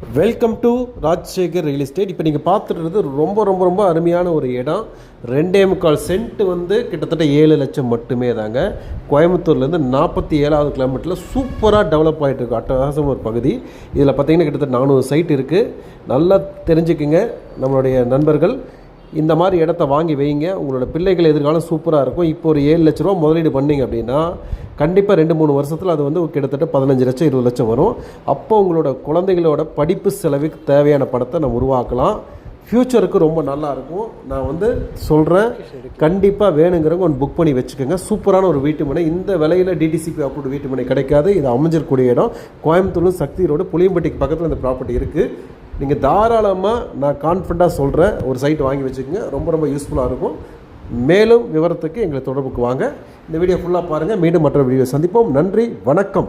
Welcome to Rajasekar real estate. இப்போ நீங்கள் பார்த்துட்டு ரொம்ப ரொம்ப ரொம்ப அருமையான ஒரு இடம். 2.25 சென்ட் வந்து கிட்டத்தட்ட 7 லட்சம் மட்டுமே தாங்க. கோயம்புத்தூர்லேருந்து 47வது கிலோமீட்டரில் சூப்பராக டெவலப் ஆகிட்டு இருக்கு. அட்டகாசம் ஒரு பகுதி. இதில் பார்த்தீங்கன்னா கிட்டத்தட்ட 400 சைட் இருக்குது. நல்லா தெரிஞ்சுக்குங்க நம்மளுடைய நண்பர்கள். இந்த மாதிரி இடத்த வாங்கி வைங்க. உங்களோட பிள்ளைகள் எதிர்காலம் சூப்பராக இருக்கும். இப்போ ஒரு 7 லட்ச ரூபா முதலீடு பண்ணிங்க அப்படின்னா கண்டிப்பாக 2-3 வருஷத்தில் அது வந்து கிட்டத்தட்ட 15 லட்சம் 20 லட்சம் வரும். அப்போ உங்களோட குழந்தைகளோட படிப்பு செலவுக்கு தேவையான படத்தை நம்ம உருவாக்கலாம். ஃப்யூச்சருக்கு ரொம்ப நல்லாயிருக்கும். நான் வந்து சொல்கிறேன், கண்டிப்பாக வேணுங்கிறவங்க ஒன்று புக் பண்ணி வச்சுக்கோங்க. சூப்பரான ஒரு வீட்டு மனை. இந்த விலையில் டிடிசிபி அப்ரூவ்டு வீட்டு மனை கிடைக்காது. இது அமைஞ்சிருக்கூடிய இடம். கோயம்புத்தூர் சக்தி ரோடு புளியம்பட்டிக்கு பக்கத்தில் இந்த ப்ராப்பர்ட்டி இருக்குது. நீங்கள் தாராளமாக, நான் கான்ஃபிடண்ட்டாக சொல்கிறேன், ஒரு சைட் வாங்கி வச்சுக்கோங்க. ரொம்ப ரொம்ப யூஸ்ஃபுல்லாக இருக்கும். மேலும் விவரத்துக்கு எங்களை தொடர்புக்கு வாங்க. இந்த வீடியோ ஃபுல்லாக பாருங்கள். மீண்டும் மற்ற வீடியோ சந்திப்போம். நன்றி, வணக்கம்.